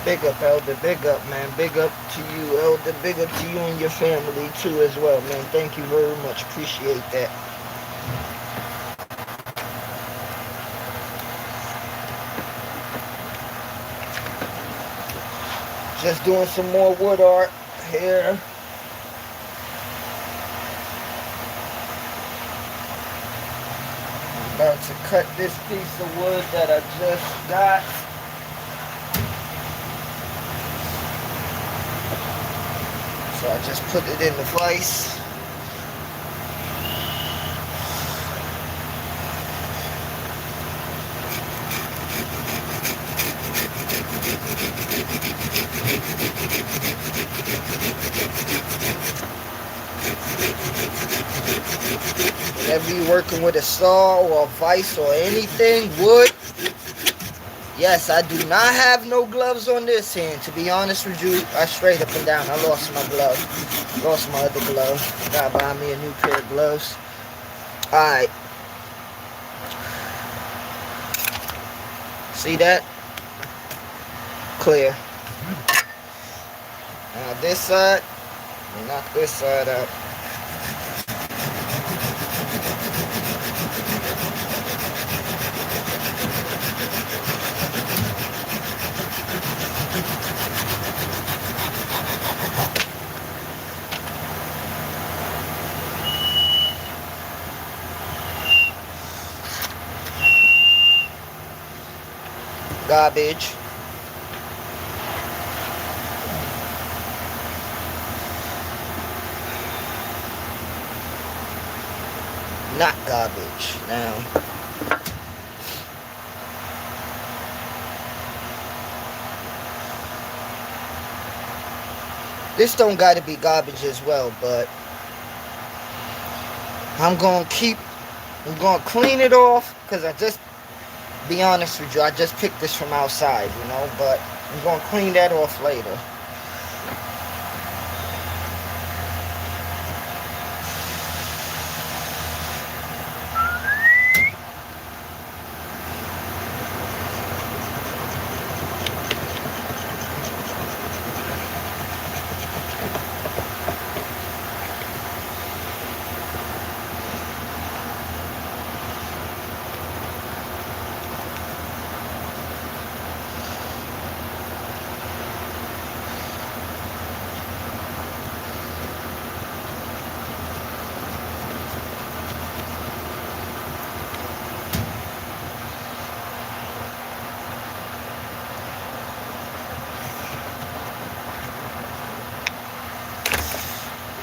Big up, Elder. Big up, man. Big up to you, Elder. Big up to you and your family, too, as well, man. Thank you very much. Appreciate that. Just doing some more wood art here. I'm about to cut this piece of wood that I just got. So I just put it in the vise. Whenever you're working with a saw or a vise or anything, wood, yes, I do not have no gloves on this hand. To be honest with you, I straight up and down. I lost my glove. Lost my other glove. Gotta buy me a new pair of gloves. Alright. See that? Clear. Now this side, knock this side out. Garbage. Not garbage. Now, this don't gotta be garbage as well, but I'm gonna clean it off, because be honest with you, I just picked this from outside, you know, but I'm gonna clean that off later.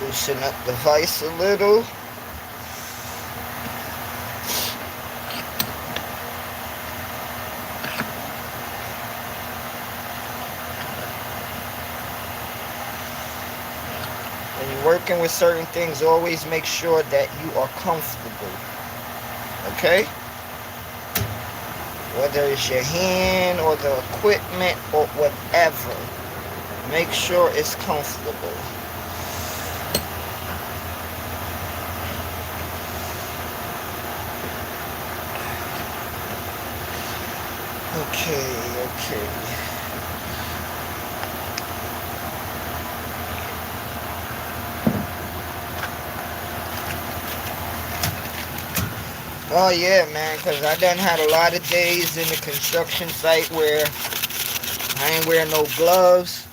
Loosen up the vise a little. When you're working with certain things, always make sure that you are comfortable. Okay? Whether it's your hand or the equipment or whatever, make sure it's comfortable. Okay. Oh yeah, man, because I done had a lot of days in the construction site where I ain't wearing no gloves.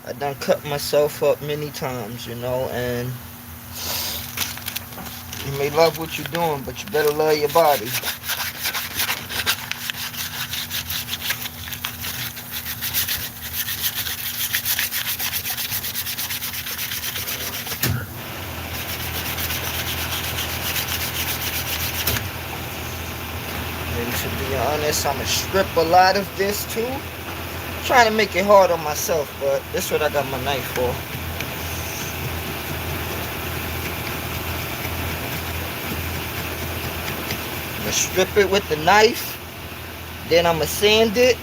I done cut myself up many times, you know, and you may love what you're doing, but you better love your body. To be honest, I'm going to strip a lot of this too. I'm trying to make it hard on myself, but this is what I got my knife for. I'm going to strip it with the knife. Then I'm going to sand it.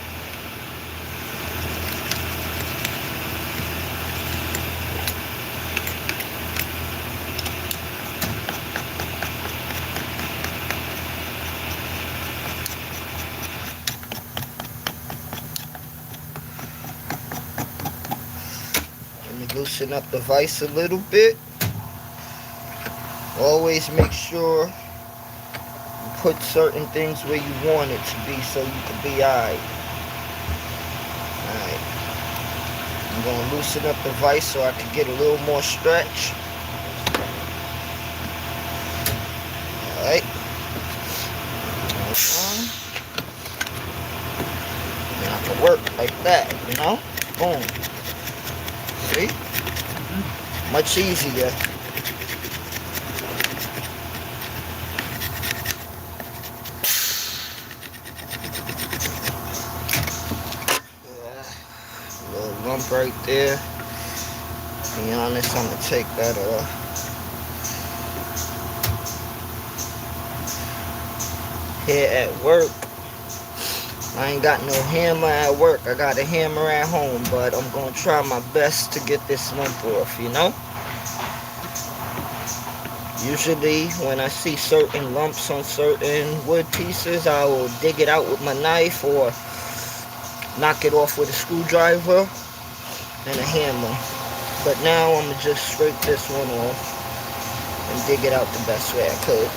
loosen up the vise a little bit. Always make sure you put certain things where you want it to be so you can be alright. Alright. I'm going to loosen up the vise so I can get a little more stretch. Alright. And I can work like that, you know? Boom. See? Much easier. Little lump right there. To be honest, I'm gonna take that off. Here at work, I ain't got no hammer at work. I got a hammer at home, but I'm gonna try my best to get this lump off, you know? Usually when I see certain lumps on certain wood pieces, I will dig it out with my knife or knock it off with a screwdriver and a hammer. But now I'm gonna just scrape this one off and dig it out the best way I could.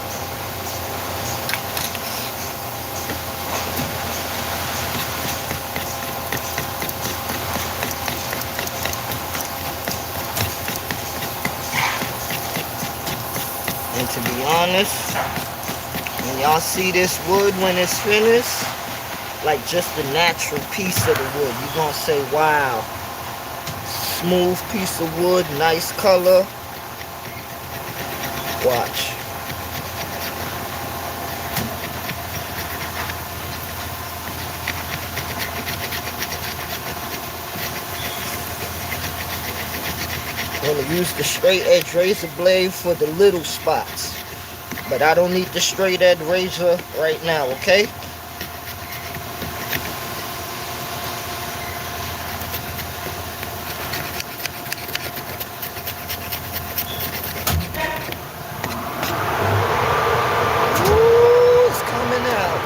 And to be honest, when y'all see this wood when it's finished, like just the natural piece of the wood, you're gonna say, wow, smooth piece of wood, nice color. Watch. I'm gonna use the straight edge razor blade for the little spots, but I don't need the straight edge razor right now, okay? Ooh, it's coming out.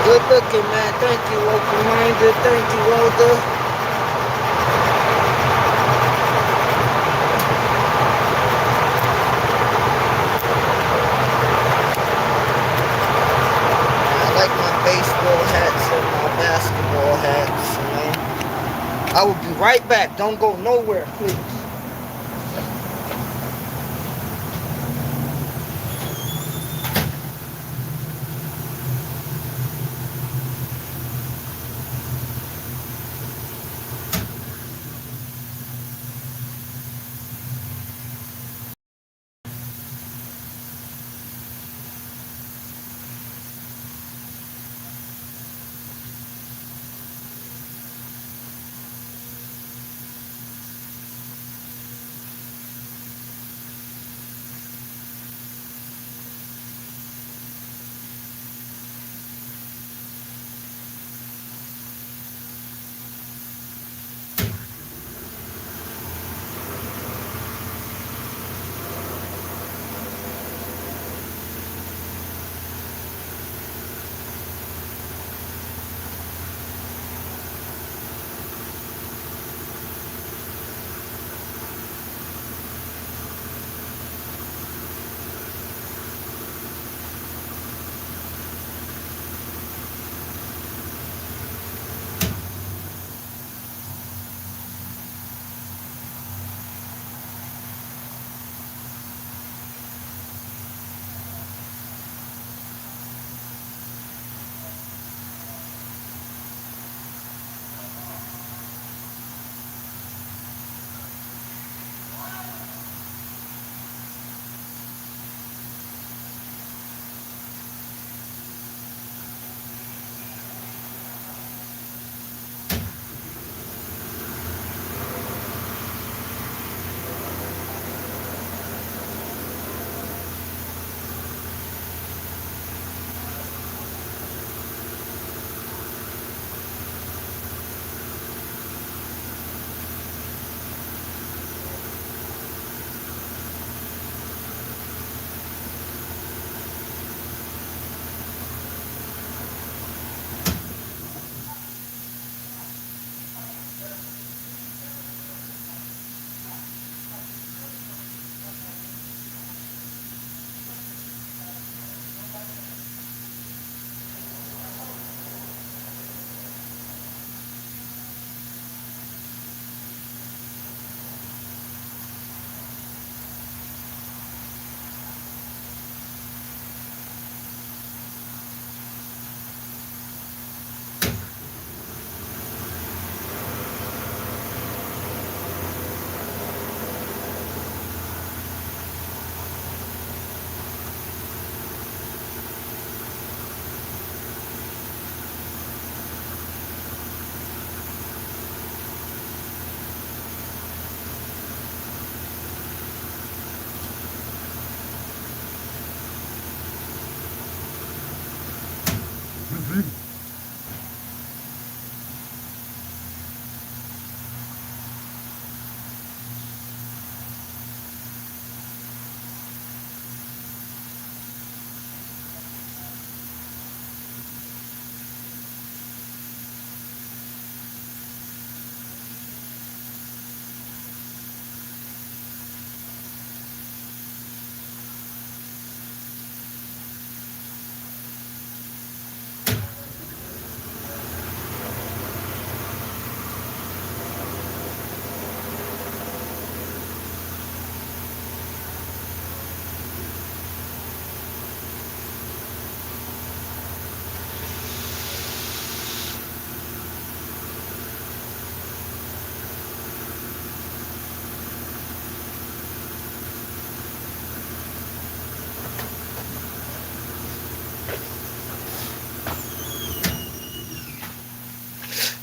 Good looking, man. Thank you, open-minded. Thank you, Elder. I like my baseball hats and my basketball hats, you know. I will be right back. Don't go nowhere, please.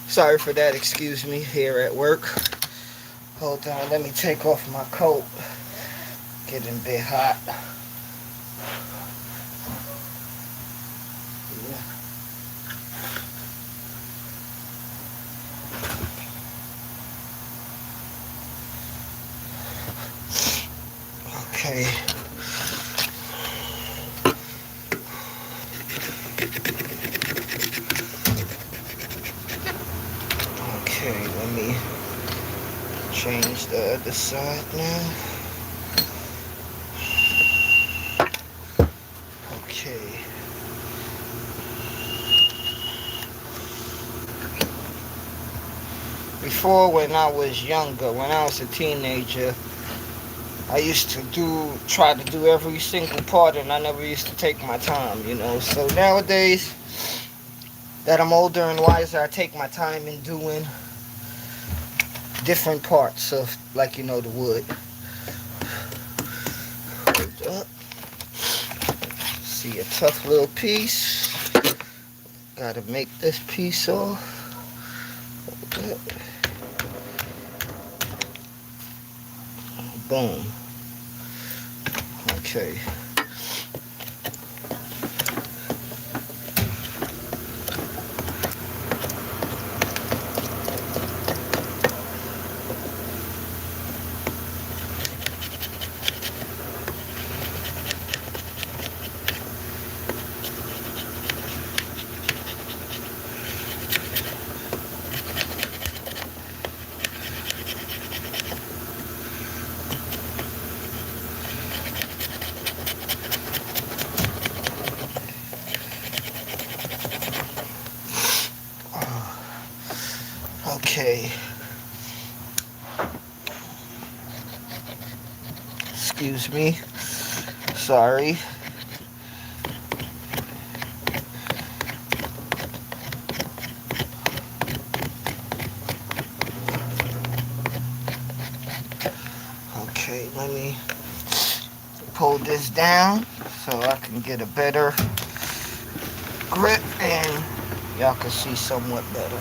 Sorry for that, excuse me, here at work. Hold on, let me take off my coat. Getting a bit hot. Okay. Okay, let me change the other side now. Okay. Before, when I was younger, when I was a teenager, I used to try to do every single part, and I never used to take my time, you know. So nowadays, that I'm older and wiser, I take my time in doing different parts of, like, you know, the wood. Hold up. See, a tough little piece. Gotta make this piece off. Hold up. Boom. Okay. Okay. Excuse me. Sorry. Okay, let me pull this down so I can get a better grip and y'all can see somewhat better.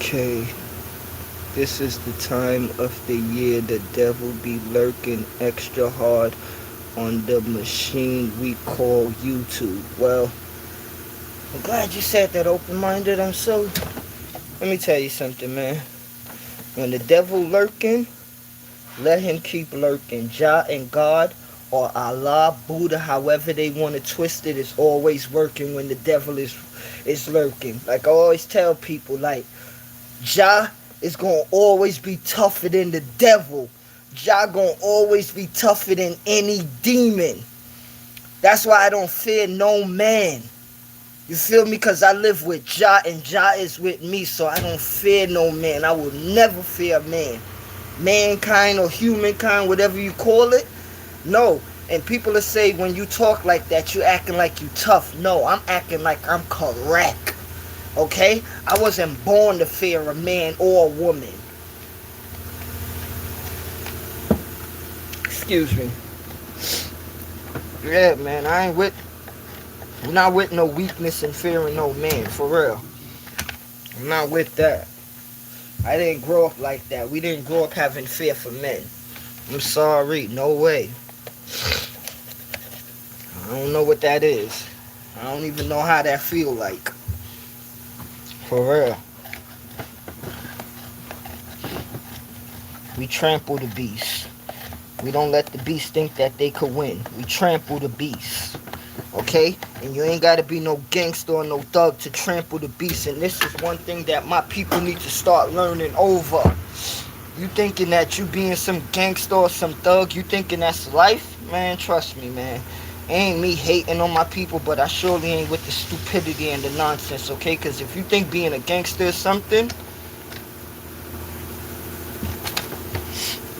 Okay, this is the time of the year the devil be lurking extra hard on the machine we call YouTube. Well, I'm glad you said that, open-minded. Let me tell you something, man. When the devil lurking, let him keep lurking. Jah and God, or Allah, Buddha, however they want to twist it, is always working when the devil is lurking. Like I always tell people, like, Jah is going to always be tougher than the devil. Jah going to always be tougher than any demon. That's why I don't fear no man. You feel me? Because I live with Jah and Jah is with me, so I don't fear no man. I will never fear a man. Mankind or humankind, whatever you call it. No. And people will say when you talk like that, you acting like you tough. No, I'm acting like I'm correct. Okay? I wasn't born to fear a man or a woman. Excuse me. Yeah, man, I'm not with no weakness and fearing no man, for real. I'm not with that. I didn't grow up like that. We didn't grow up having fear for men. I'm sorry, no way. I don't know what that is. I don't even know how that feel like. For real. We trample the beast. We don't let the beast think that they could win. We trample the beast. Okay? And you ain't gotta be no gangster or no thug to trample the beast. And this is one thing that my people need to start learning over. You thinking that you being some gangster or some thug, you thinking that's life? Man, trust me, man. Ain't me hating on my people, but I surely ain't with the stupidity and the nonsense, okay? Because if you think being a gangster is something,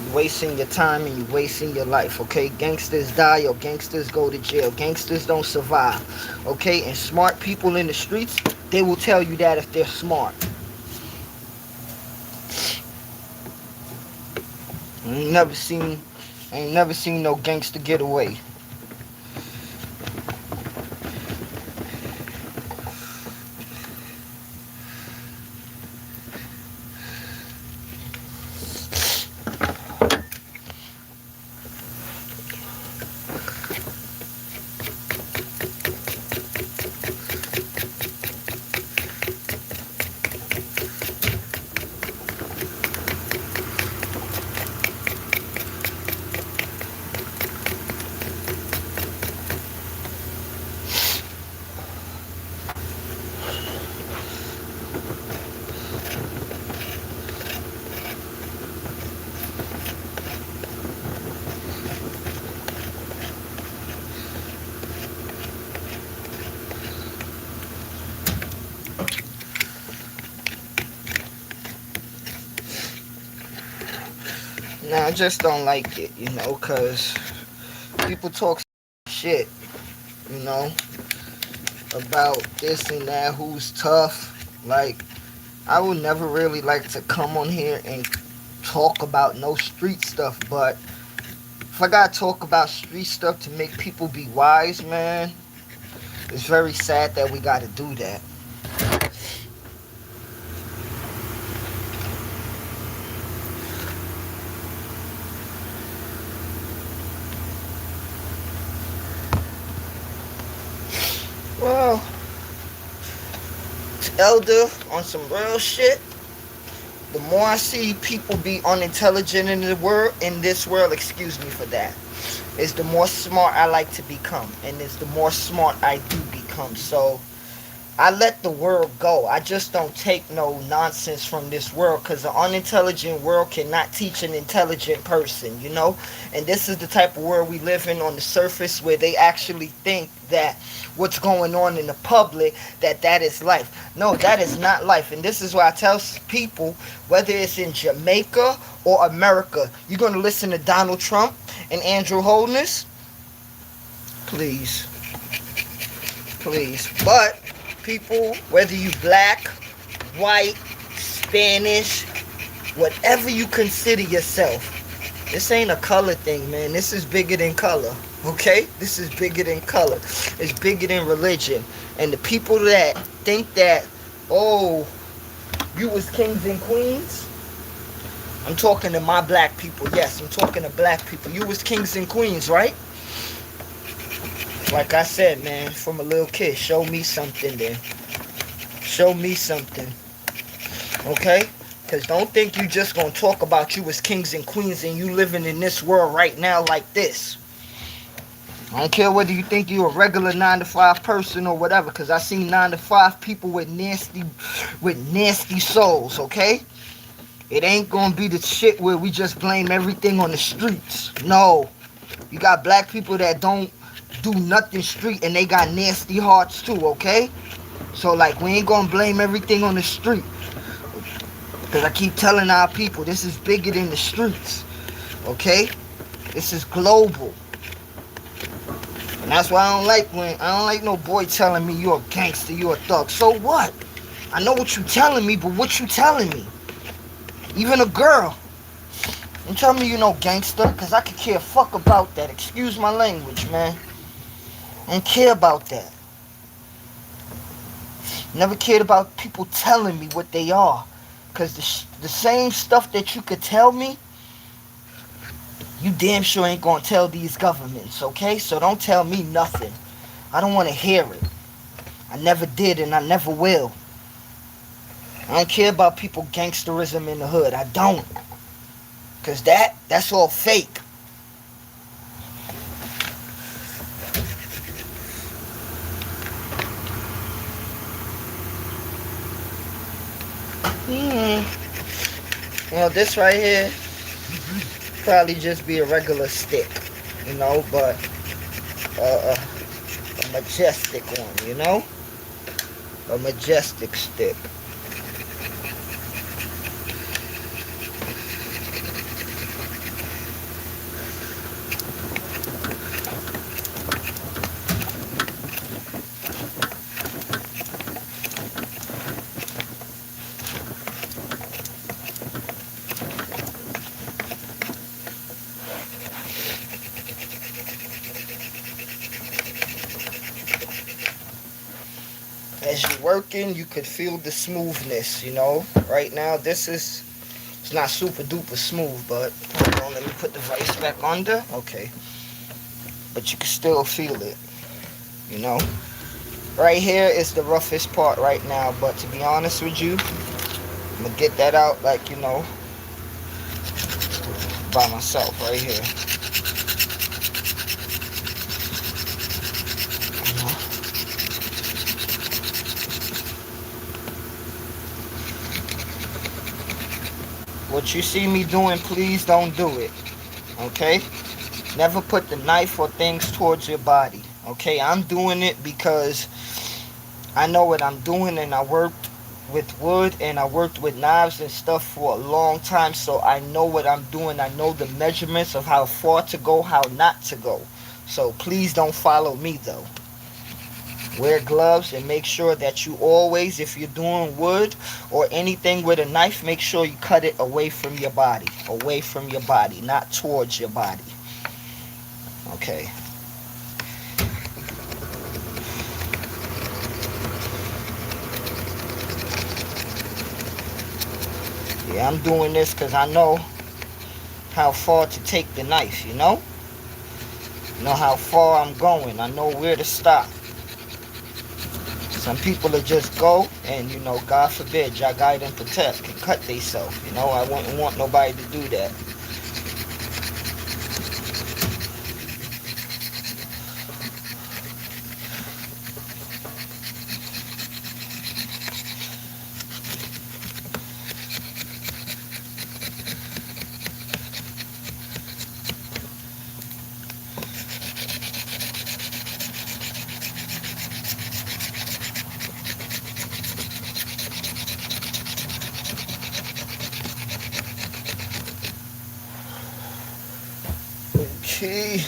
you're wasting your time and you're wasting your life, okay? Gangsters die or gangsters go to jail. Gangsters don't survive, okay? And smart people in the streets, they will tell you that if they're smart. I ain't never seen no gangster get away. Nah, I just don't like it, cause people talk shit, you know, about this and that, who's tough. Like, I would never really like to come on here and talk about no street stuff, but if I gotta talk about street stuff to make people be wise, man, it's very sad that we gotta do that. Well, Elder, on some real shit, the more I see people be unintelligent in this world, excuse me for that, is the more smart I like to become, and it's the more smart I do become. So I let the world go. I just don't take no nonsense from this world, because an unintelligent world cannot teach an intelligent person, And this is the type of world we live in on the surface, where they actually think that what's going on in the public, that is life. No, that is not life. And this is why I tell people, whether it's in Jamaica or America, you're going to listen to Donald Trump and Andrew Holness? Please. Please. But people, whether you black, white, Spanish, whatever you consider yourself, this ain't a color thing, man. This is bigger than color, okay? This is bigger than color. It's bigger than religion. And the people that think that, oh, you was kings and queens, I'm talking to my black people. Yes, I'm talking to black people. You was kings and queens, right? Like I said, man, from a little kid, show me something then. Show me something. Okay? Because don't think you just going to talk about you as kings and queens and you living in this world right now like this. I don't care whether you think you're a regular 9-to-5 person or whatever, because I seen 9-to-5 people with nasty souls, okay? It ain't going to be the shit where we just blame everything on the streets. No. You got black people that don't do nothing street and they got nasty hearts too, okay? So like, we ain't gonna blame everything on the street, because I keep telling our people, this is bigger than the streets, okay? This is global. And that's why I don't like no boy telling me you're a gangster, you're a thug. So what? I know what you telling me, but what you telling me? Even a girl, don't tell me you no gangster, because I could care a fuck about that. Excuse my language, man. I don't care about that. Never cared about people telling me what they are. Because the same stuff that you could tell me, you damn sure ain't gonna tell these governments, okay? So don't tell me nothing. I don't want to hear it. I never did and I never will. I don't care about people gangsterism in the hood. I don't. Because that's all fake. You know, this right here probably just be a regular stick, you know, but a majestic one, you know? A majestic stick. As you're working, you could feel the smoothness, you know? Right now, it's not super duper smooth, but hold on, let me put the vice back under. Okay. But you can still feel it, you know? Right here is the roughest part right now, but to be honest with you, I'm gonna get that out like, you know, by myself right here. What you see me doing, please don't do it, okay? Never put the knife or things towards your body, okay? I'm doing it because I know what I'm doing, and I worked with wood and I worked with knives and stuff for a long time, so I know what I'm doing. I know the measurements of how far to go, how not to go. So please don't follow me though. Wear gloves and make sure that you always, if you're doing wood or anything with a knife, make sure you cut it away from your body. Away from your body, not towards your body. Okay. Yeah, I'm doing this because I know how far to take the knife, you know? I know how far I'm going. I know where to stop. Some people will just go and, you know, God forbid, y'all guide and protect and cut themselves. You know, I wouldn't want nobody to do that. Okay.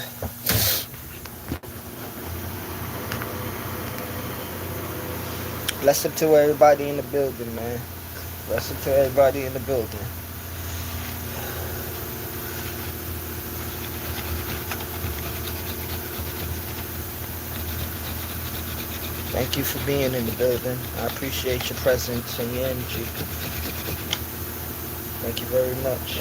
Bless up to everybody in the building, man. Bless up to everybody in the building. Thank you for being in the building. I appreciate your presence and your energy. Thank you very much.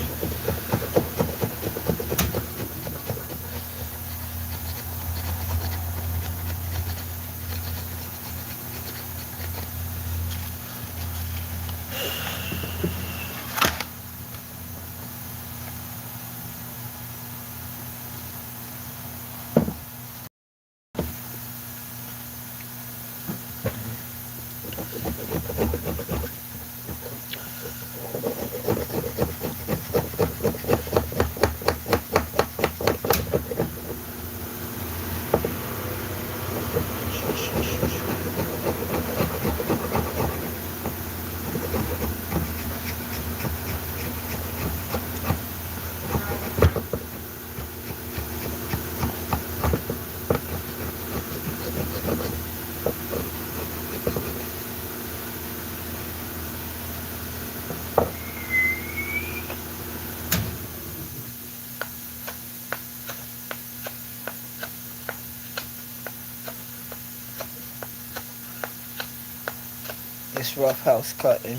This rough house cutting.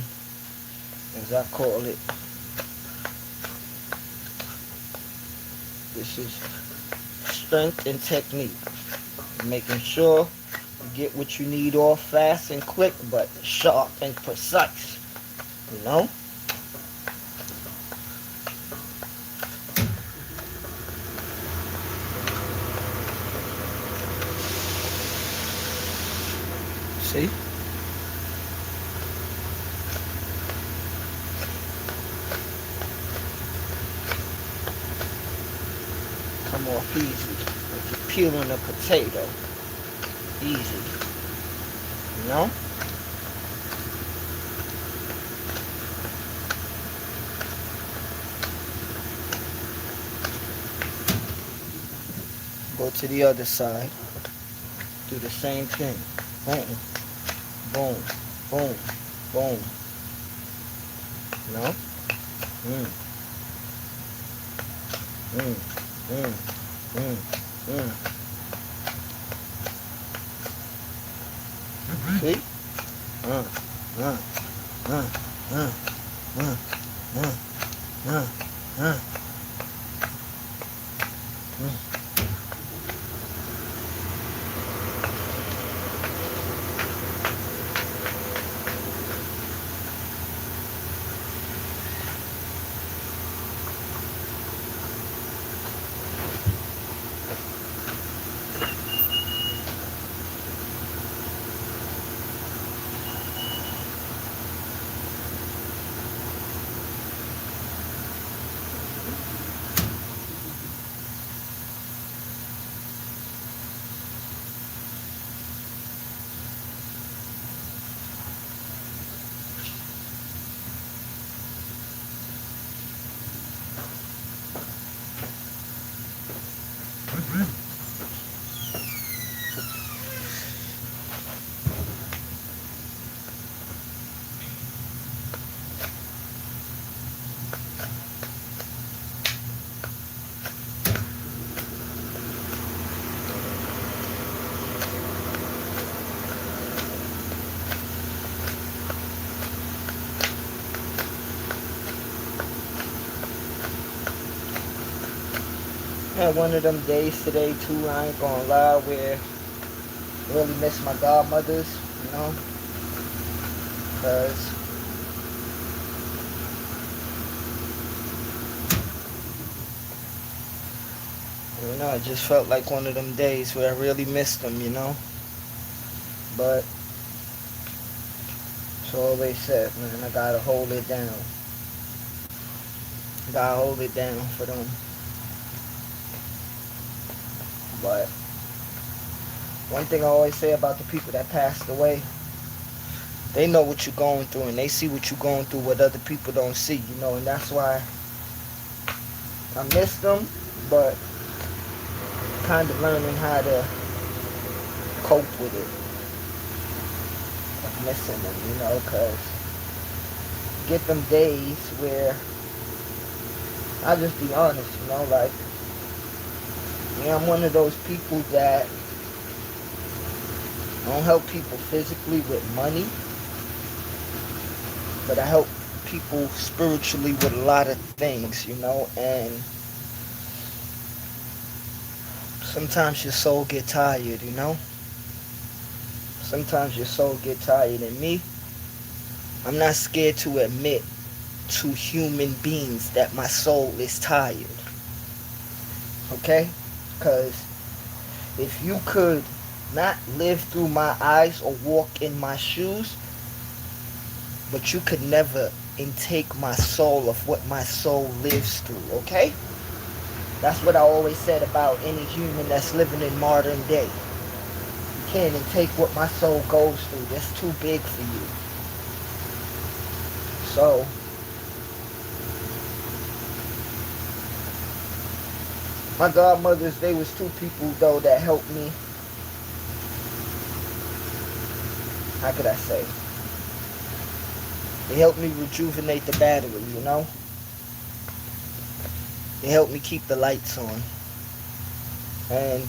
as I call it. This is strength and technique. Making sure you get what you need off fast and quick, but sharp and precise. You know? See? Come off easy. Like you're peeling a potato. Easy. You know? Go to the other side. Do the same thing. Boom. Boom. Boom. Boom. No? Mm. Mm. Mm. Mm. Mm. See? Uh. Uh. Uh. Uh. Uh. Uh. Uh. Uh. Had one of them days today too, I ain't gonna lie, where I really miss my godmothers, you know, because you know, it just felt like one of them days where I really missed them, you know. But it's always said, man, I gotta hold it down. Gotta hold it down for them. But one thing I always say about the people that passed away, they know what you're going through and they see what you're going through what other people don't see, you know, and that's why I miss them, but kind of learning how to cope with it of missing them, you know, because get them days where I'll just be honest, you know, like, yeah, I'm one of those people that I don't help people physically with money, but I help people spiritually with a lot of things, you know, and sometimes your soul get tired, you know. Sometimes your soul get tired, and me, I'm not scared to admit to human beings that my soul is tired. Okay? Because if you could not live through my eyes or walk in my shoes, but you could never intake my soul of what my soul lives through, okay? That's what I always said about any human that's living in modern day. You can't intake what my soul goes through. That's too big for you. So, my godmothers, they was two people though that helped me. How could I say? They helped me rejuvenate the battery, you know? They helped me keep the lights on. And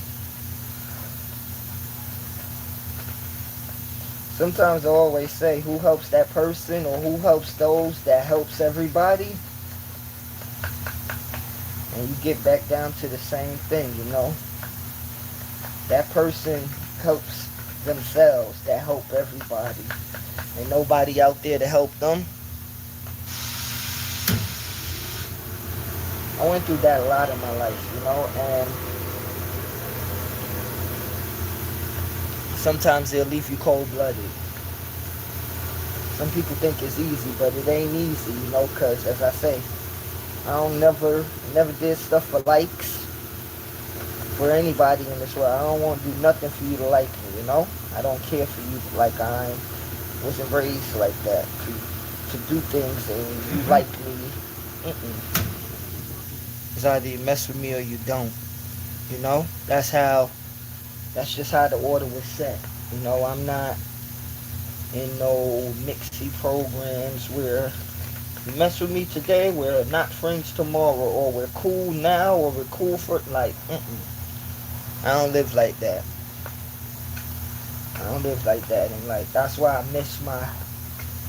Sometimes I always say, who helps that person or who helps those that helps everybody? And you get back down to the same thing, you know. That person helps themselves, that help everybody. Ain't nobody out there to help them. I went through that a lot in my life, you know, and sometimes they'll leave you cold-blooded. Some people think it's easy, but it ain't easy, you know, because, as I say, I don't never did stuff for likes for anybody in this world. I don't want to do nothing for you to like me, you know? I don't care for you to like. I wasn't raised like that, to do things and you like me. It's either you mess with me or you don't, you know? That's just how the order was set. You know, I'm not in no mixy programs where you mess with me today, we're not friends tomorrow, or we're cool now, or we're cool for, like, I don't live like that. I don't live like that, and, like, that's why I miss my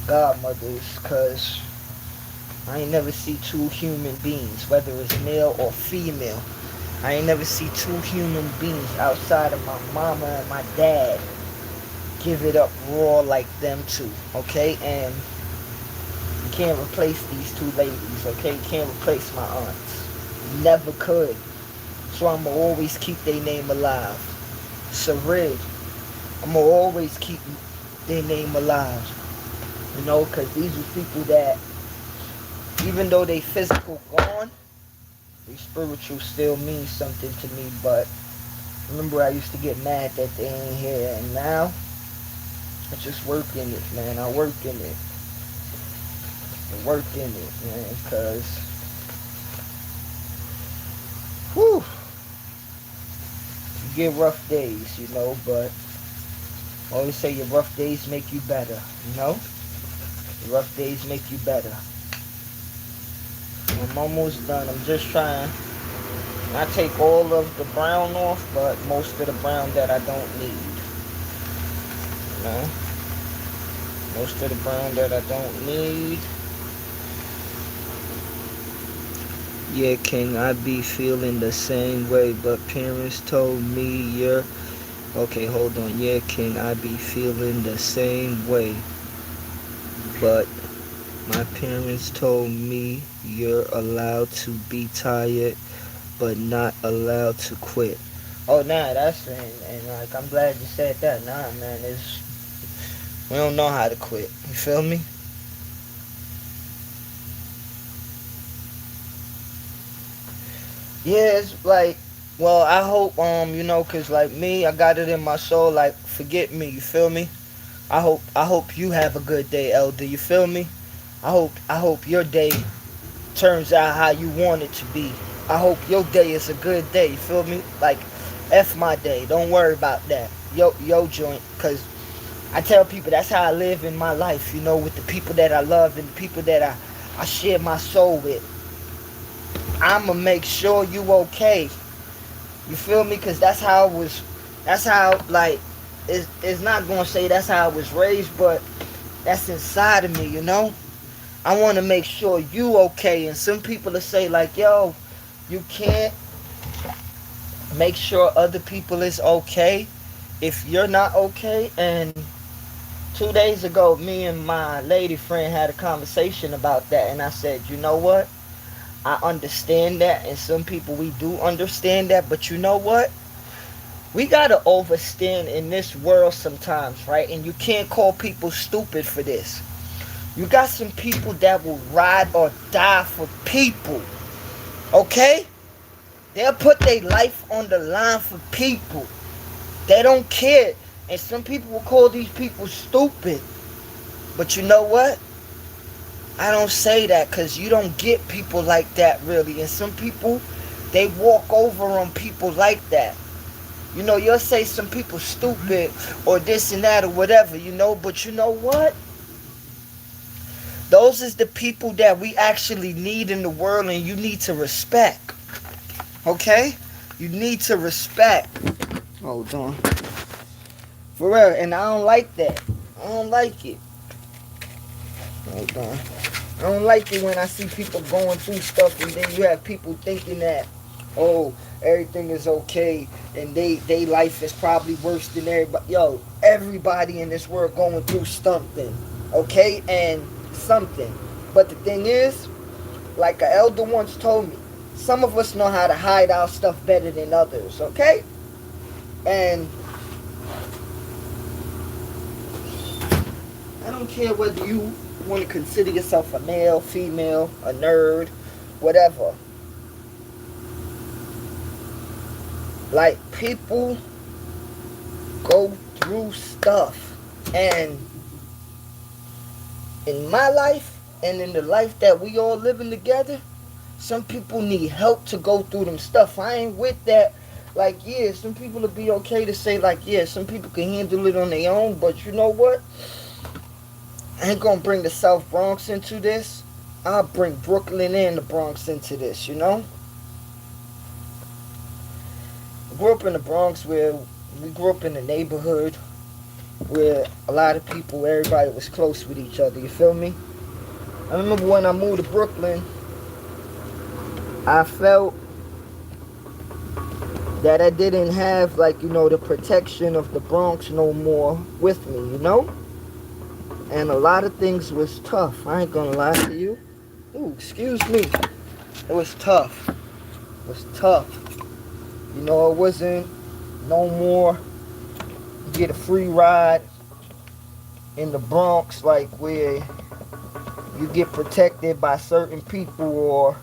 godmothers, because I ain't never see two human beings, whether it's male or female. I ain't never see two human beings outside of my mama and my dad give it up raw like them two, okay? And you can't replace these two ladies, okay? You can't replace my aunts. You never could. So I'ma always keep their name alive. Sarid, I'ma always keep their name alive. You know, because these are people that, even though they physical gone, they spiritual still means something to me. But remember, I used to get mad that they ain't here, and now I just work in it, man. I work in it. I work in it, man, because, whew, you get rough days, you know, but I always say your rough days make you better, you know? Your rough days make you better. I'm almost done. I'm just trying. I take all of the brown off, but most of the brown that I don't need. You know? Most of the brown that I don't need. Yeah, King, I be feeling the same way, but parents told me you're... Okay, hold on. Yeah, King, I be feeling the same way, but my parents told me you're allowed to be tired, but not allowed to quit. Oh, nah, that's... And like, I'm glad you said that. Nah, man, we don't know how to quit. You feel me? Yeah, it's like, well, I hope, you know, cause like me, I got it in my soul, like, forget me, you feel me? I hope you have a good day, Elder, you feel me? I hope your day turns out how you want it to be. I hope your day is a good day, you feel me? Like, F my day, don't worry about that. Yo joint, cause I tell people that's how I live in my life, you know, with the people that I love and the people that I share my soul with. I'ma make sure you okay. You feel me? Because that's how, like, it's not going to say that's how I was raised, but that's inside of me, you know? I want to make sure you okay. And some people will say, like, yo, you can't make sure other people is okay if you're not okay. And 2 days ago, me and my lady friend had a conversation about that. And I said, you know what? I understand that, and some people, we do understand that, but you know what? We gotta overstand in this world sometimes, right? And you can't call people stupid for this. You got some people that will ride or die for people, okay? They'll put their life on the line for people. They don't care. And some people will call these people stupid. But you know what? I don't say that, because you don't get people like that, really. And some people, they walk over on people like that. You know, you'll say some people stupid or this and that or whatever, you know. But you know what? Those is the people that we actually need in the world, and you need to respect. Okay? You need to respect. Hold on. For real. And I don't like that. I don't like it. Hold on. I don't like it when I see people going through stuff and then you have people thinking that, oh, everything is okay and they life is probably worse than everybody. Yo, everybody in this world going through something, okay? And something. But the thing is, like an elder once told me, some of us know how to hide our stuff better than others, okay? And I don't care whether you want to consider yourself a male, female, a nerd, whatever. Like, people go through stuff. And in my life and in the life that we all living together, some people need help to go through them stuff. I ain't with that. Like, yeah, some people will be okay to say, like, yeah, some people can handle it on their own, but you know what? I ain't gonna bring the South Bronx into this. I'll bring Brooklyn and the Bronx into this, you know? I grew up in the Bronx where we grew up in a neighborhood where a lot of people, everybody was close with each other, you feel me? I remember when I moved to Brooklyn, I felt that I didn't have, like, you know, the protection of the Bronx no more with me, you know? And a lot of things was tough. I ain't gonna lie to you. Ooh, excuse me. It was tough. It was tough. You know, it wasn't no more you get a free ride in the Bronx, like where you get protected by certain people, or,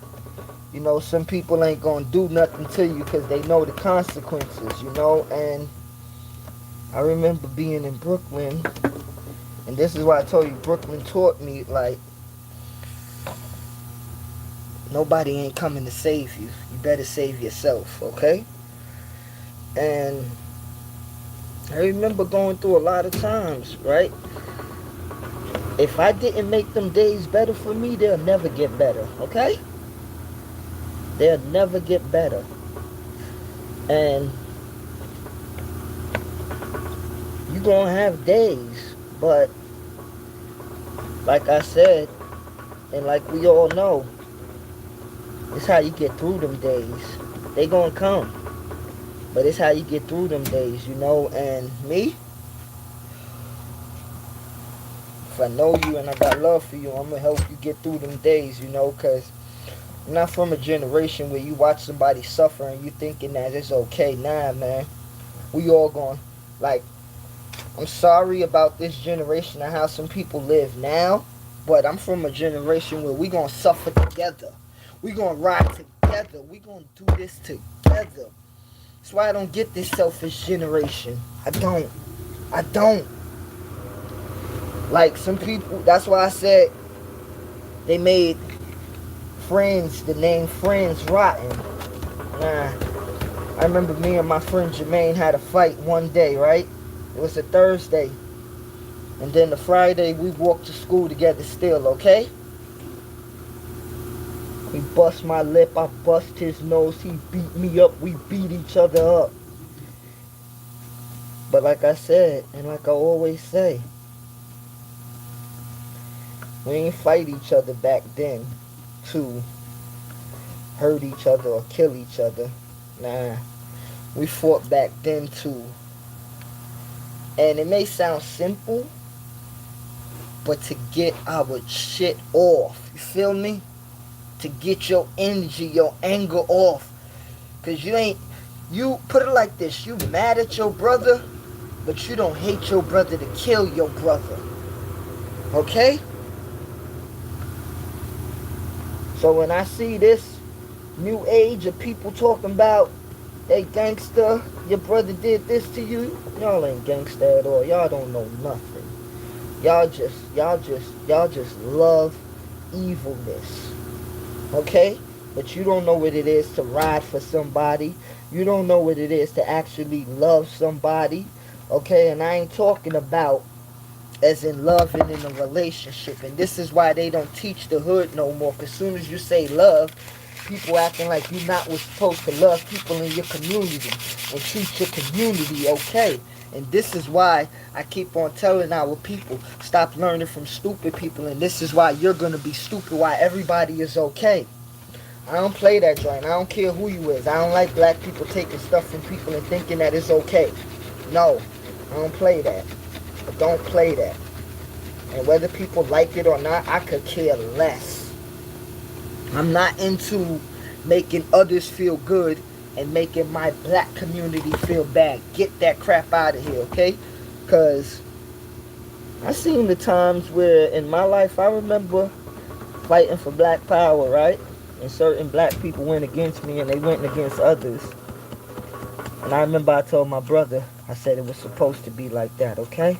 you know, some people ain't gonna do nothing to you because they know the consequences, you know. And I remember being in Brooklyn, and this is why I told you, Brooklyn taught me, like, nobody ain't coming to save you. You better save yourself, okay? And I remember going through a lot of times, right? If I didn't make them days better for me, they'll never get better, okay? They'll never get better. And you're gonna have days, but like I said, and like we all know, it's how you get through them days. They gonna come, but it's how you get through them days, you know. And me, if I know you and I got love for you, I'm gonna help you get through them days, you know, because I'm not from a generation where you watch somebody suffer and you thinking that it's okay. Nah, man. We all going, like, I'm sorry about this generation and how some people live now, but I'm from a generation where we gonna suffer together. We gonna ride together. We gonna do this together. That's why I don't get this selfish generation. I don't. Like, some people, that's why I said they made Friends, the name Friends, rotten. Nah. I remember me and my friend Jermaine had a fight one day, right? It was a Thursday. And then the Friday, we walked to school together still, okay? He bust my lip, I bust his nose, he beat me up, we beat each other up. But like I said, and like I always say, we ain't fight each other back then to hurt each other or kill each other. Nah. We fought back then too. And it may sound simple, but to get our shit off. You feel me? To get your energy, your anger off. Because you put it like this, you mad at your brother, but you don't hate your brother to kill your brother. Okay? So when I see this new age of people talking about, hey, gangster, your brother did this to you. Y'all ain't gangster at all. Y'all don't know nothing. Y'all just love evilness. Okay? But you don't know what it is to ride for somebody. You don't know what it is to actually love somebody. Okay? And I ain't talking about as in loving in a relationship. And this is why they don't teach the hood no more. Because as soon as you say love, People acting like you're not supposed to love people in your community and treat your community okay. And this is why I keep on telling our people, stop learning from stupid people. And this is why you're going to be stupid, why everybody is okay. I don't play that joint. I don't care who you is. I don't like black people taking stuff from people and thinking that it's okay. No, I don't play that. I don't play that. And whether people like it or not, I could care less. I'm not into making others feel good and making my black community feel bad. Get that crap out of here, okay? Because I seen the times where in my life I remember fighting for black power, right? And certain black people went against me and they went against others. And I remember I told my brother, I said it was supposed to be like that, okay?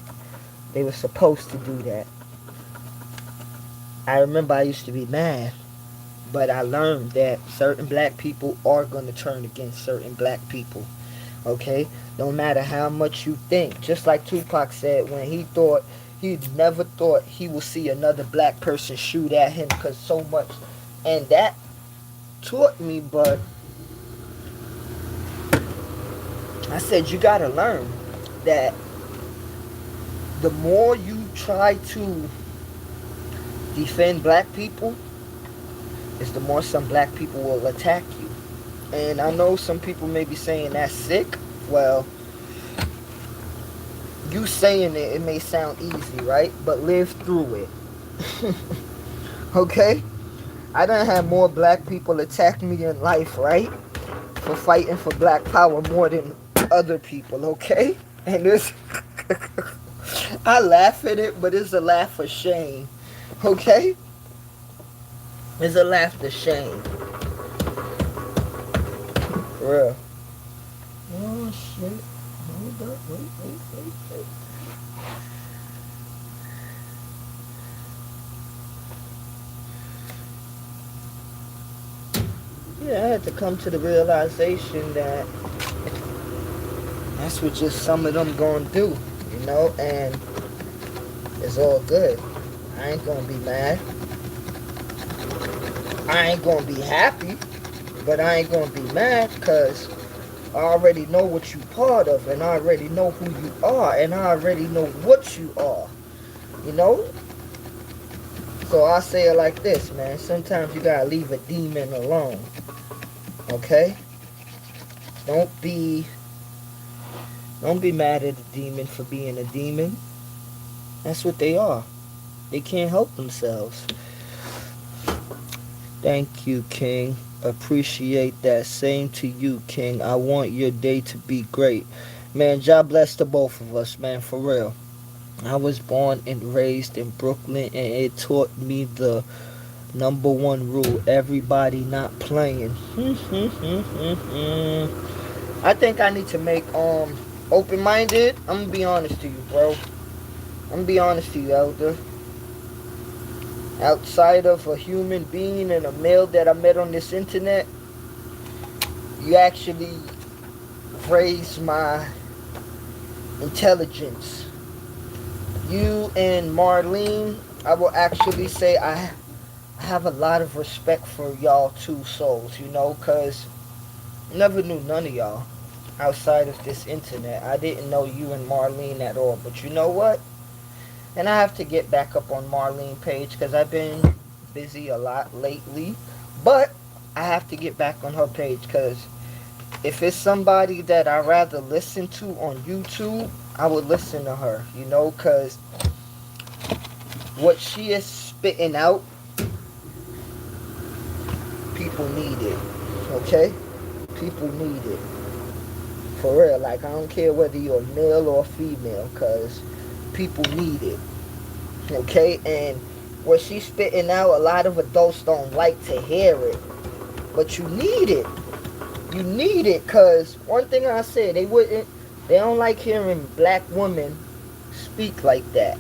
They were supposed to do that. I remember I used to be mad. But I learned that certain black people are going to turn against certain black people. Okay? No matter how much you think. Just like Tupac said when he never thought he would see another black person shoot at him because so much. And that taught me, but I said you got to learn that the more you try to defend black people, is the more some black people will attack you. And I know some people may be saying that's sick. Well, you saying it may sound easy, right? But live through it. Okay? I done had more black people attack me in life, right? For fighting for black power more than other people, okay? And this I laugh at it, but it's a laugh of shame. Okay? It's a laugh of shame. For real. Oh shit. Hold up. Wait. Yeah, I had to come to the realization that that's what just some of them gonna do, you know, and it's all good. I ain't gonna be mad. I ain't gonna be happy, but I ain't gonna be mad because I already know what you part of, and I already know who you are, and I already know what you are, you know? So I say it like this, man. Sometimes you gotta leave a demon alone, okay? Don't be mad at a demon for being a demon. That's what they are. They can't help themselves. Thank you, King. Appreciate that. Same to you, King. I want your day to be great. Man, God bless the both of us, man, for real. I was born and raised in Brooklyn, and it taught me the number one rule. Everybody not playing. I think I need to make open-minded. I'm gonna be honest to you, bro. I'm gonna be honest to you, Elder. Outside of a human being and a male that I met on this internet, you actually raised my intelligence. You and Marlene, I will actually say I have a lot of respect for y'all two souls, you know, because I never knew none of y'all outside of this internet. I didn't know you and Marlene at all, but you know what? And I have to get back up on Marlene's page because I've been busy a lot lately. But I have to get back on her page because if it's somebody that I rather listen to on YouTube, I would listen to her, you know, because what she is spitting out, people need it, okay? People need it. For real, like I don't care whether you're male or female, because people need it, okay? And what she's spitting out, a lot of adults don't like to hear it, but you need it. You need it, because one thing I said, they don't like hearing black women speak like that.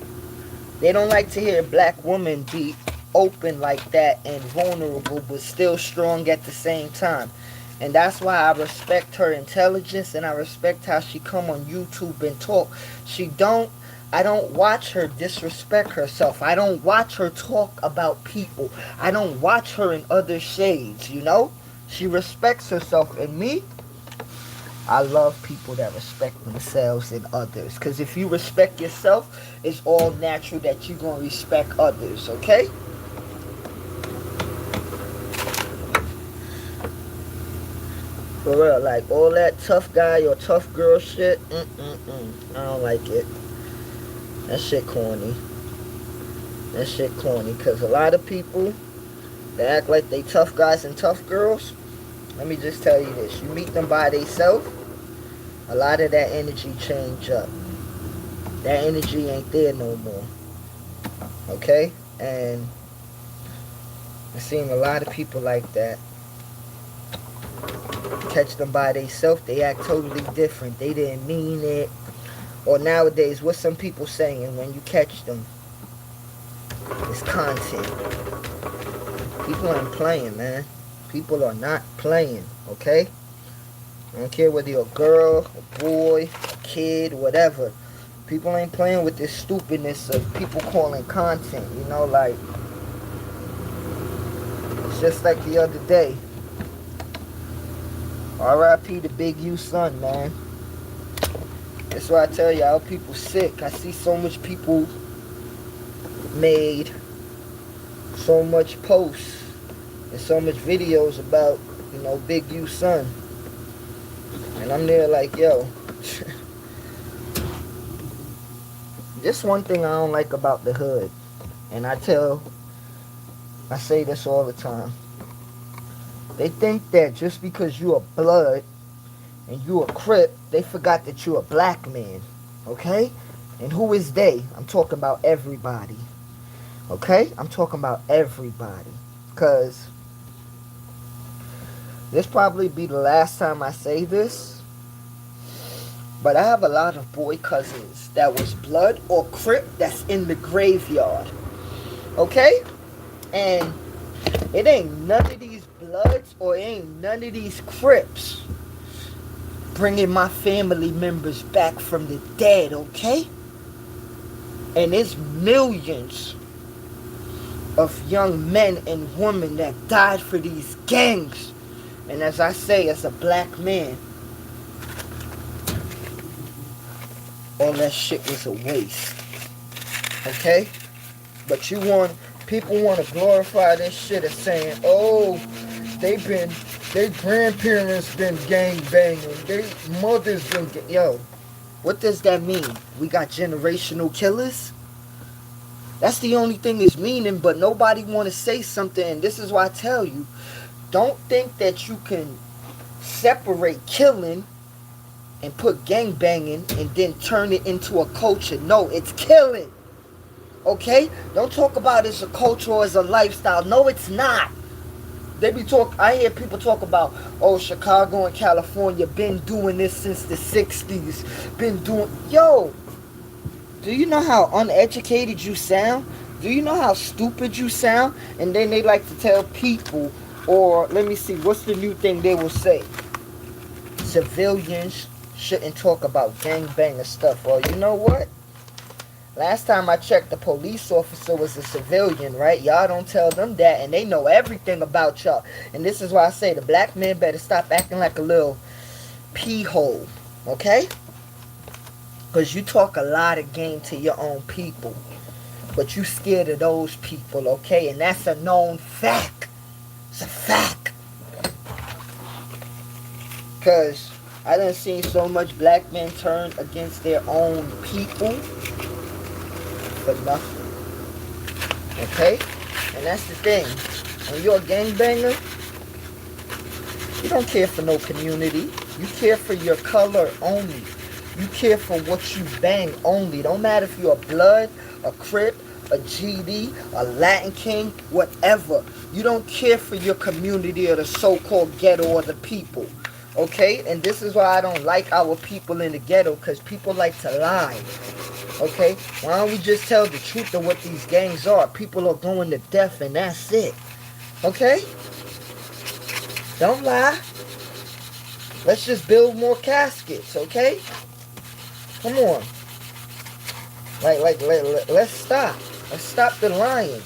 They don't like to hear black women be open like that and vulnerable, but still strong at the same time. And that's why I respect her intelligence, and I respect how she come on YouTube and talk. She don't I don't watch her disrespect herself. I don't watch her talk about people. I don't watch her in other shades, you know? She respects herself. And me, I love people that respect themselves and others. Because if you respect yourself, it's all natural that you're going to respect others, okay? For real, like all that tough guy or tough girl shit, I don't like it. That shit corny. That shit corny. Because a lot of people that act like they tough guys and tough girls, let me just tell you this. You meet them by themselves, a lot of that energy change up. That energy ain't there no more. Okay? And I've seen a lot of people like that. Catch them by themselves, they act totally different. They didn't mean it. Or nowadays, what some people saying when you catch them? It's content. People ain't playing, man. People are not playing, okay? I don't care whether you're a girl, a boy, a kid, whatever. People ain't playing with this stupidness of people calling content, you know, like, it's just like the other day. R.I.P. the Big U son, man. That's why I tell y'all, people sick. I see so much people made so much posts and so much videos about, you know, Big U son. And I'm there like, yo. This one thing I don't like about the hood. And I say this all the time. They think that just because you are blood and you a Crip, they forgot that you a black man. Okay? And who is they? I'm talking about everybody. Okay? I'm talking about everybody. Because this probably be the last time I say this. But I have a lot of boy cousins that was blood or Crip that's in the graveyard. Okay? And it ain't none of these bloods or ain't none of these Crips bringing my family members back from the dead, okay? And it's millions of young men and women that died for these gangs. And as I say, as a black man, all that shit was a waste, okay? But people want to glorify this shit as saying, oh, their grandparents been gang banging, their mothers been, yo, what does that mean? We got generational killers? That's the only thing it's meaning, but nobody want to say something, and this is why I tell you, don't think that you can separate killing and put gang banging and then turn it into a culture. No, it's killing. Okay? Don't talk about it as a culture or as a lifestyle. No, it's not. I hear people talk about, oh, Chicago and California been doing this since the 60s. Yo, do you know how uneducated you sound? Do you know how stupid you sound? And then they like to tell people, or let me see, what's the new thing they will say? Civilians shouldn't talk about gangbanging stuff. Well, you know what? Last time I checked, the police officer was a civilian, right? Y'all don't tell them that, and they know everything about y'all. And this is why I say the black man better stop acting like a little pee hole, okay? Because you talk a lot of game to your own people, but you scared of those people, okay? And that's a known fact. It's a fact. Because I done seen so much black men turn against their own people for nothing. Okay? And that's the thing. When you're a gangbanger, you don't care for no community. You care for your color only. You care for what you bang only. Don't matter if you're a blood, a Crip, a GD, a Latin King, whatever. You don't care for your community or the so-called ghetto or the people. Okay? And this is why I don't like our people in the ghetto, because people like to lie. Okay? Why don't we just tell the truth of what these gangs are? People are going to death and that's it. Okay? Don't lie. Let's just build more caskets, okay? Come on. Let's stop. Let's stop the lying.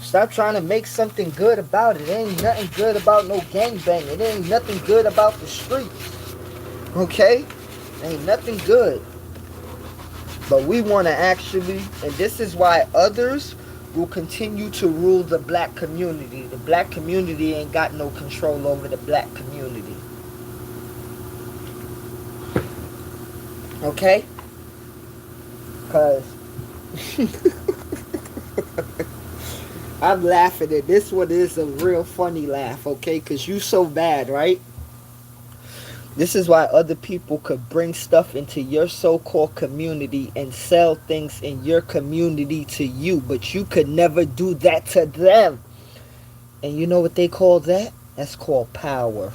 Stop trying to make something good about it. It ain't nothing good about no gangbanging. It ain't nothing good about the streets. Okay? Ain't nothing good. But we want to actually, and this is why others will continue to rule the black community. The black community ain't got no control over the black community. Okay? Because I'm laughing at this one is a real funny laugh, okay? Because you so bad, right? This is why other people could bring stuff into your so-called community and sell things in your community to you, but you could never do that to them. And you know what they call that? That's called power.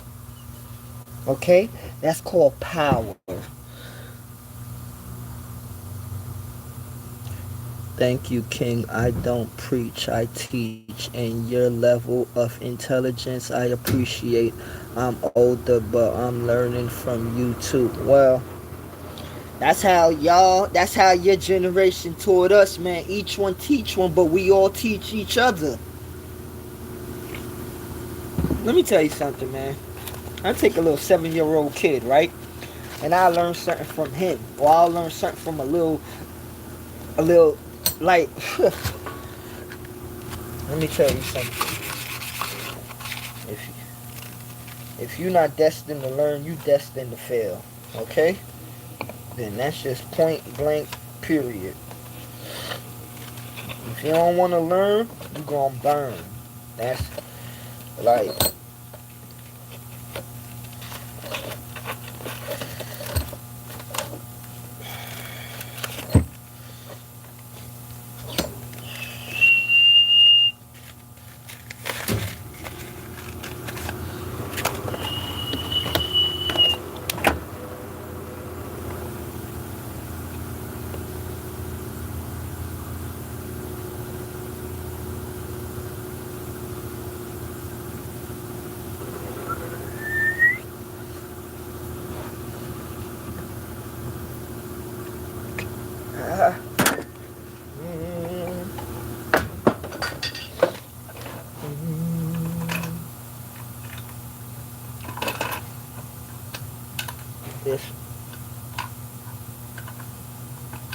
Okay? That's called power. Thank you, King. I don't preach, I teach. And your level of intelligence, I appreciate. I'm older, but I'm learning from you too. Well, that's how your generation taught us, man. Each one teach one, but we all teach each other. Let me tell you something, man. I take a little 7-year-old kid, right? And I learn something from him. Or I'll learn something from a little like let me tell you something. If you're not destined to learn, you destined to fail. Okay? Then that's just point blank, period. If you don't want to learn, you're gonna burn. That's like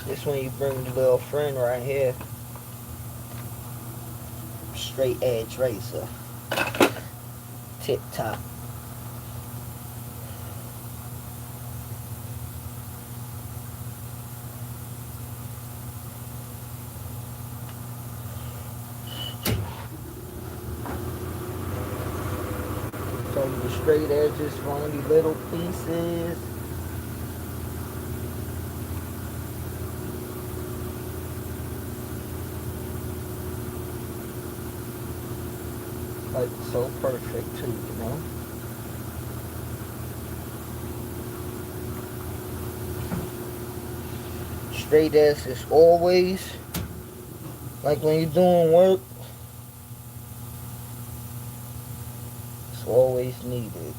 this when you bring the little friend right here. Straight edge razor. Tip top. So the straight edges for only little pieces. Like so perfect too, you know. Straight edge is always like when you're doing work. It's always needed.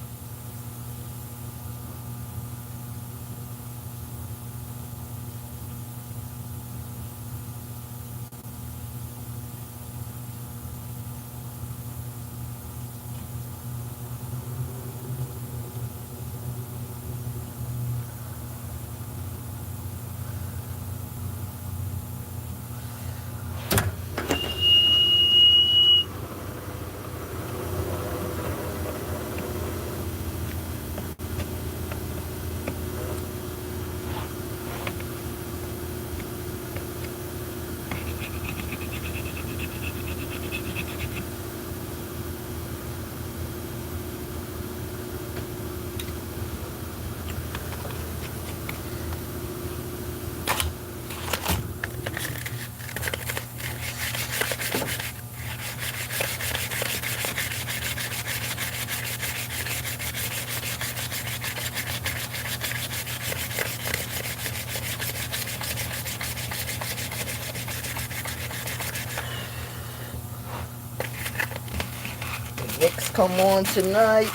Knicks come on tonight.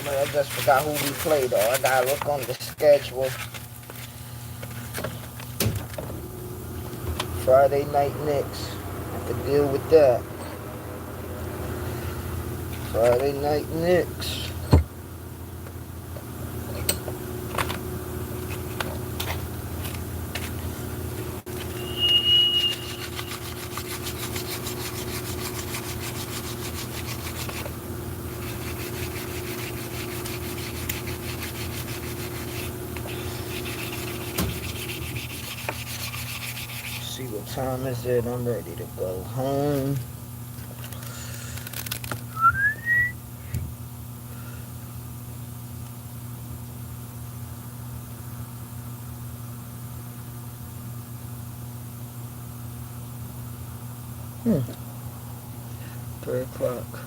But I just forgot who we play though. I gotta look on the schedule. Friday night Knicks. Have to deal with that. Friday night Knicks. See what time is it? I'm ready to go home. Hmm. 3 o'clock.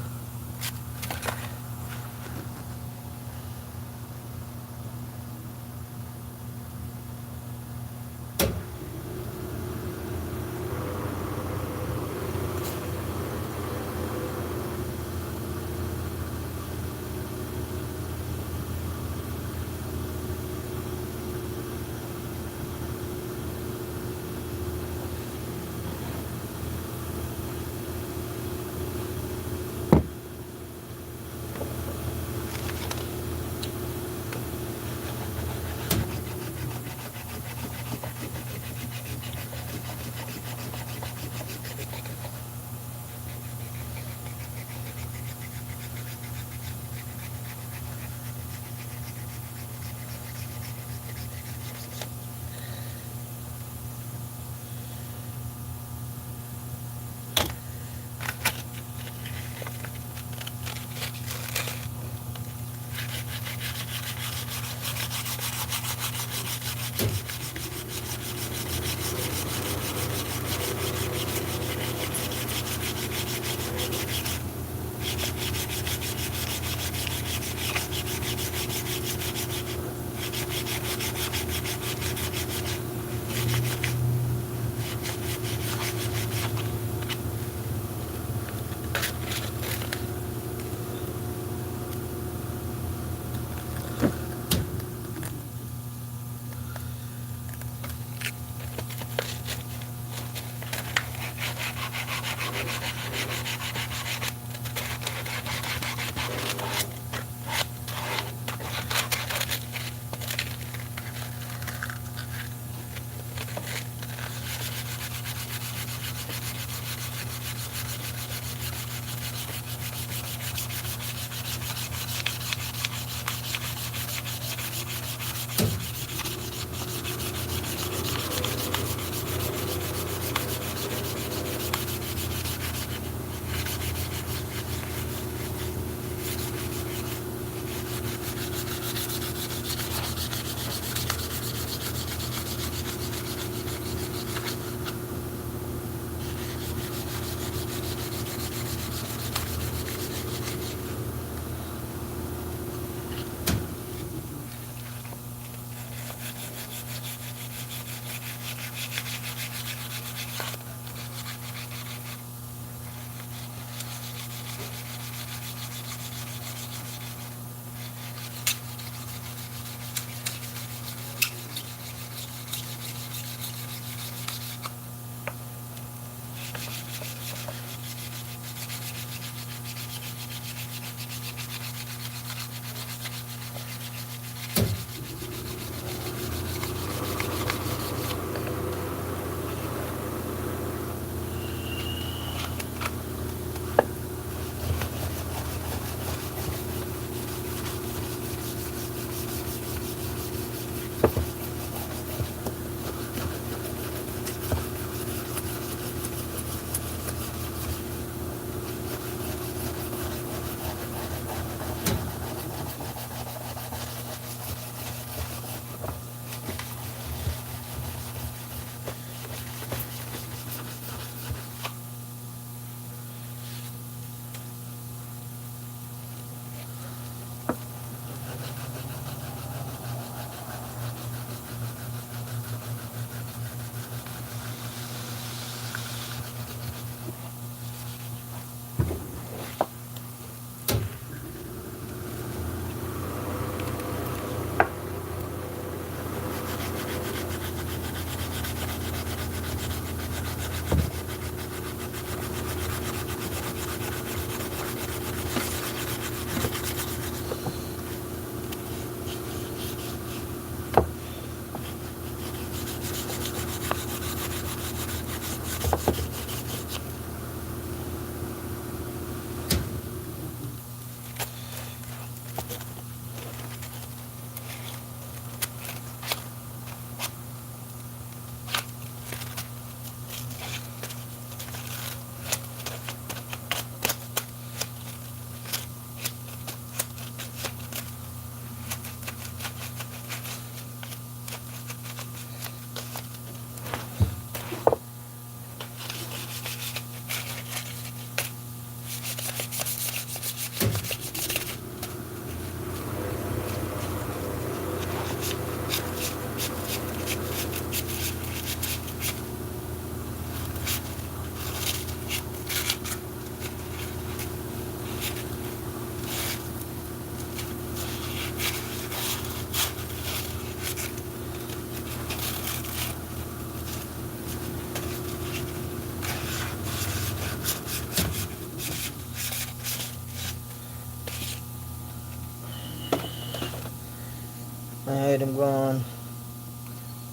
ahead and go on,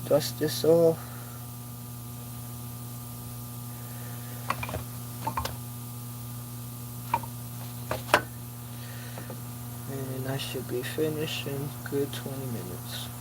dust this off. And I should be finished in good 20 minutes.